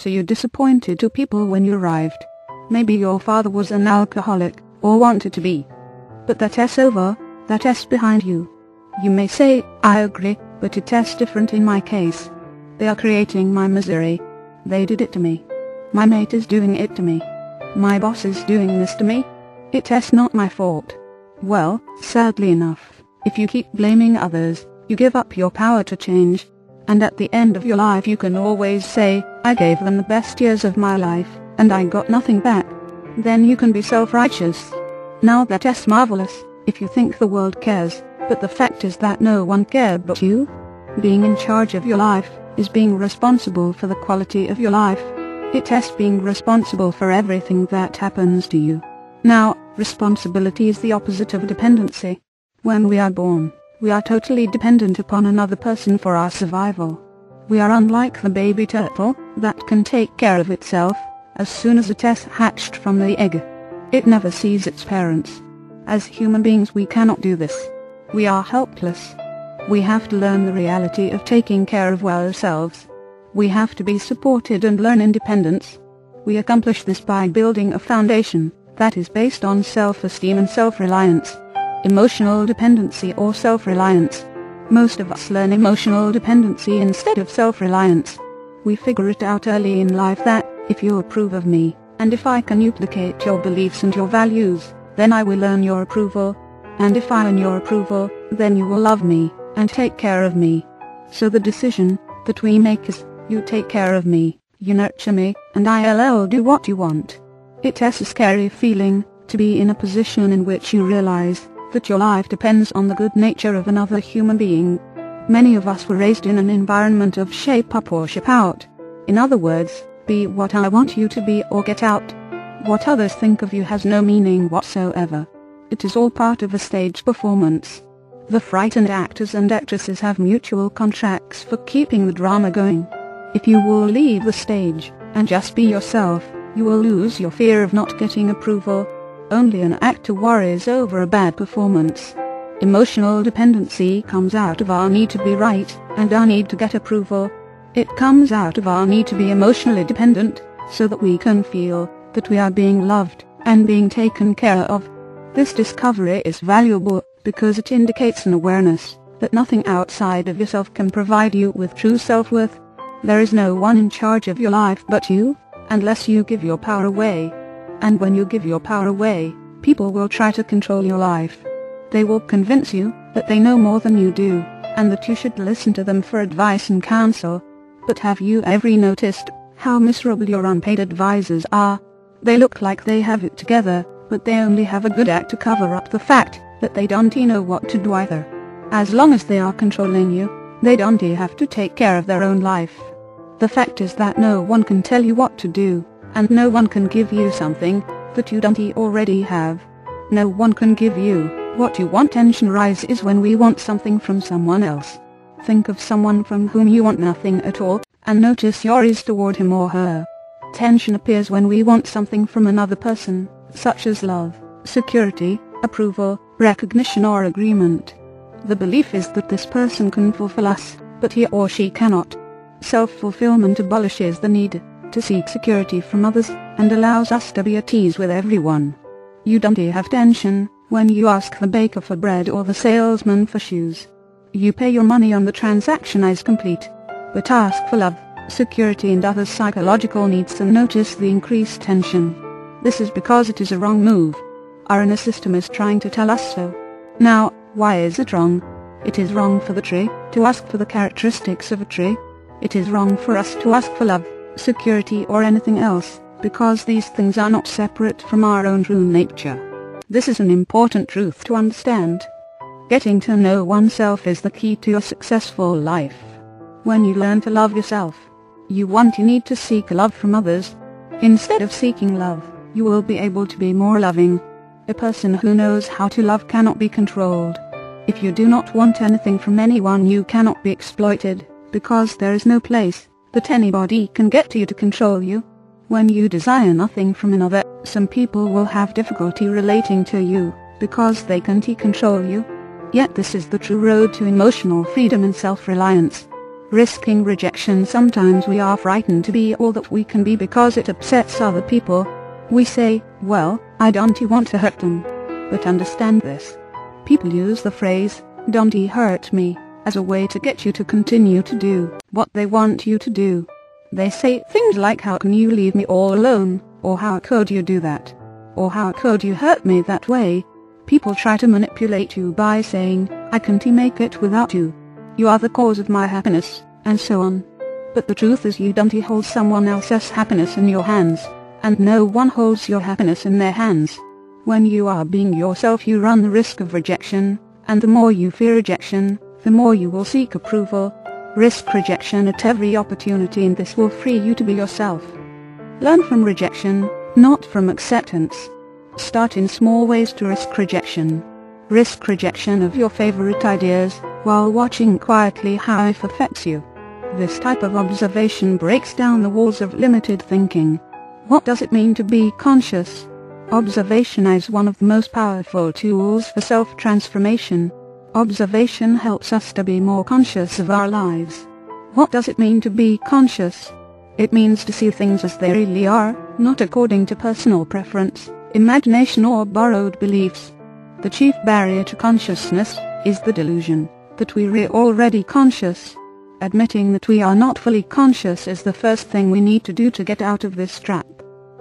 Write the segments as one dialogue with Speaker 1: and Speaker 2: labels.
Speaker 1: so you're disappointed to people when you arrived. Maybe your father was an alcoholic, or wanted to be. But that's over, that's behind you. You may say, I agree, but it's different in my case. They are creating my misery. They did it to me. My mate is doing it to me. My boss is doing this to me. It's not my fault. Well, sadly enough, if you keep blaming others, you give up your power to change. And at the end of your life you can always say, I gave them the best years of my life, and I got nothing back. Then you can be self-righteous. Now that's marvelous, if you think the world cares, but the fact is that no one cared but you. Being in charge of your life is being responsible for the quality of your life. It's being responsible for everything that happens to you. Now, responsibility is the opposite of dependency. When we are born, we are totally dependent upon another person for our survival. We are unlike the baby turtle that can take care of itself as soon as it has hatched from the egg. It never sees its parents. As human beings we cannot do this. We are helpless. We have to learn the reality of taking care of ourselves. We have to be supported and learn independence. We accomplish this by building a foundation that is based on self-esteem and self-reliance. Emotional dependency or self-reliance. Most of us learn emotional dependency instead of self-reliance. We figure it out early in life that, if you approve of me, and if I can duplicate your beliefs and your values, then I will earn your approval. And if I earn your approval, then you will love me, and take care of me. So the decision that we make is, you take care of me, you nurture me, and I'll do what you want. It's a scary feeling, to be in a position in which you realize that your life depends on the good nature of another human being. Many of us were raised in an environment of shape up or shape out. In other words, be what I want you to be or get out. What others think of you has no meaning whatsoever. It is all part of a stage performance. The frightened actors and actresses have mutual contracts for keeping the drama going. If you will leave the stage and just be yourself, you will lose your fear of not getting approval. Only an actor worries over a bad performance. Emotional dependency comes out of our need to be right and our need to get approval. It comes out of our need to be emotionally dependent, so that we can feel that we are being loved and being taken care of. This discovery is valuable because it indicates an awareness that nothing outside of yourself can provide you with true self-worth. There is no one in charge of your life but you, unless you give your power away. And when you give your power away, people will try to control your life. They will convince you that they know more than you do, and that you should listen to them for advice and counsel. But have you ever noticed how miserable your unpaid advisors are? They look like they have it together, but they only have a good act to cover up the fact that they don't know what to do either. As long as they are controlling you, they don't have to take care of their own life. The fact is that no one can tell you what to do, and no one can give you something that you don't already have. No one can give you what you want. Tension rises when we want something from someone else. Think of someone from whom you want nothing at all, and notice your is toward him or her. Tension appears when we want something from another person, such as love, security, approval, recognition or agreement. The belief is that this person can fulfill us, but he or she cannot. Self-fulfillment abolishes the need to seek security from others, and allows us to be at ease with everyone. You don't have tension when you ask the baker for bread or the salesman for shoes. You pay your money on the transaction as complete, but ask for love, security and other psychological needs and notice the increased tension. This is because it is a wrong move. Our inner system is trying to tell us so. Now, why is it wrong? It is wrong for the tree to ask for the characteristics of a tree. It is wrong for us to ask for love, security or anything else, because these things are not separate from our own true nature. This is an important truth to understand. Getting to know oneself is the key to a successful life. When you learn to love yourself, you won't need to seek love from others. Instead of seeking love, you will be able to be more loving. A person who knows how to love cannot be controlled. If you do not want anything from anyone, you cannot be exploited, because there is no place that anybody can get to you to control you. When you desire nothing from another, some people will have difficulty relating to you, because they can't control you. Yet this is the true road to emotional freedom and self-reliance. Risking rejection. Sometimes we are frightened to be all that we can be because it upsets other people. We say, well, I don't want to hurt them. But understand this. People use the phrase, "Don't hurt me," as a way to get you to continue to do what they want you to do. They say things like, "How can you leave me all alone?" or "How could you do that?" or "How could you hurt me that way?" People try to manipulate you by saying, "I can't make it without you. You are the cause of my happiness," and so on. But the truth is you don't hold someone else's happiness in your hands, and no one holds your happiness in their hands. When you are being yourself, you run the risk of rejection, and the more you fear rejection, the more you will seek approval. Risk rejection at every opportunity, and this will free you to be yourself. Learn from rejection, not from acceptance. Start in small ways to risk rejection. Risk rejection of your favorite ideas, while watching quietly how it affects you. This type of observation breaks down the walls of limited thinking. What does it mean to be conscious? Observation is one of the most powerful tools for self-transformation. Observation helps us to be more conscious of our lives. What does it mean to be conscious? It means to see things as they really are, not according to personal preference, imagination or borrowed beliefs. The chief barrier to consciousness is the delusion that we're already conscious. Admitting that we are not fully conscious is the first thing we need to do to get out of this trap.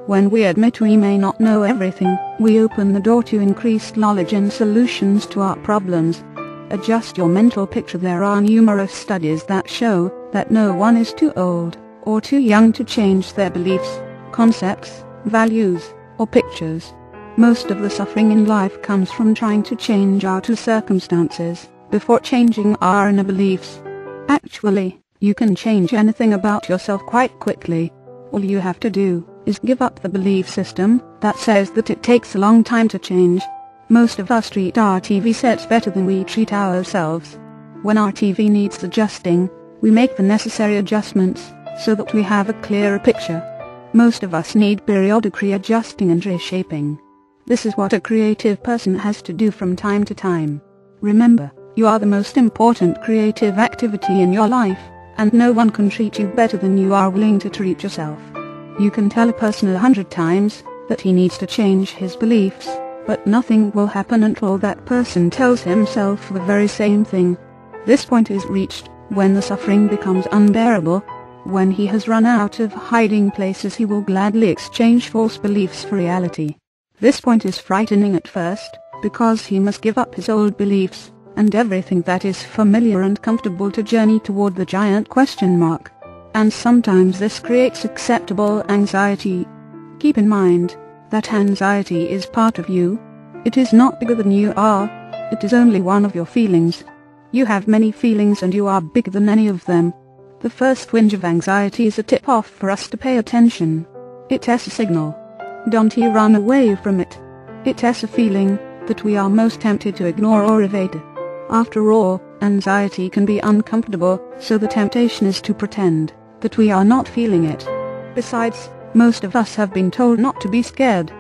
Speaker 1: When we admit we may not know everything, we open the door to increased knowledge and solutions to our problems. Adjust your mental picture. There are numerous studies that show that no one is too old or too young to change their beliefs, concepts, values, or pictures. Most of the suffering in life comes from trying to change our circumstances before changing our inner beliefs. Actually, you can change anything about yourself quite quickly. All you have to do is give up the belief system that says that it takes a long time to change. Most of us treat our TV sets better than we treat ourselves. When our TV needs adjusting, we make the necessary adjustments so that we have a clearer picture. Most of us need periodic readjusting and reshaping. This is what a creative person has to do from time to time. Remember, you are the most important creative activity in your life, and no one can treat you better than you are willing to treat yourself. You can tell a person 100 times that he needs to change his beliefs, but nothing will happen until that person tells himself the very same thing. This point is reached when the suffering becomes unbearable. When he has run out of hiding places, he will gladly exchange false beliefs for reality. This point is frightening at first, because he must give up his old beliefs and everything that is familiar and comfortable to journey toward the giant question mark. And sometimes this creates acceptable anxiety. Keep in mind that anxiety is part of you. It is not bigger than you are. It is only one of your feelings. You have many feelings and you are bigger than any of them. The first twinge of anxiety is a tip-off for us to pay attention. It is a signal. Don't run away from it. It is a feeling that we are most tempted to ignore or evade. After all, anxiety can be uncomfortable, so the temptation is to pretend that we are not feeling it. Besides, most of us have been told not to be scared.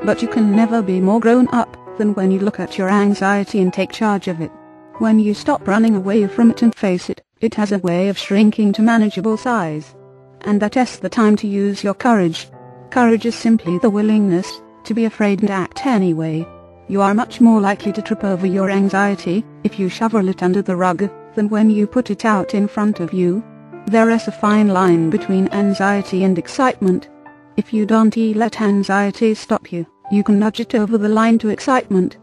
Speaker 1: But you can never be more grown up than when you look at your anxiety and take charge of it. When you stop running away from it and face it, it has a way of shrinking to manageable size. And that is the time to use your courage. Courage is simply the willingness to be afraid and act anyway. You are much more likely to trip over your anxiety if you shovel it under the rug than when you put it out in front of you. There is a fine line between anxiety and excitement. If you don't let anxiety stop you, you can nudge it over the line to excitement.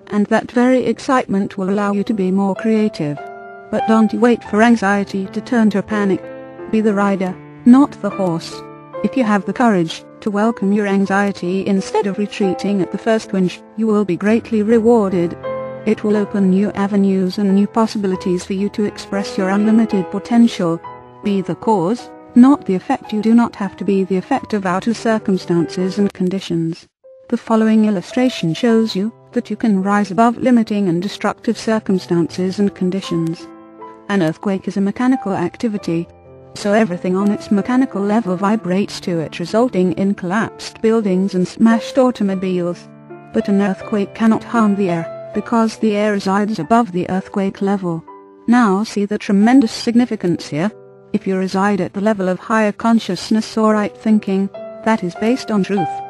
Speaker 1: And that very excitement will allow you to be more creative. But don't wait for anxiety to turn to panic. Be the rider, not the horse. If you have the courage to welcome your anxiety instead of retreating at the first twinge, you will be greatly rewarded. It will open new avenues and new possibilities for you to express your unlimited potential. Be the cause, not the effect. You do not have to be the effect of outer circumstances and conditions. The following illustration shows you that you can rise above limiting and destructive circumstances and conditions. An earthquake is a mechanical activity, so everything on its mechanical level vibrates to it, resulting in collapsed buildings and smashed automobiles. But an earthquake cannot harm the air, because the air resides above the earthquake level. Now see the tremendous significance here. If you reside at the level of higher consciousness or right thinking, that is based on truth.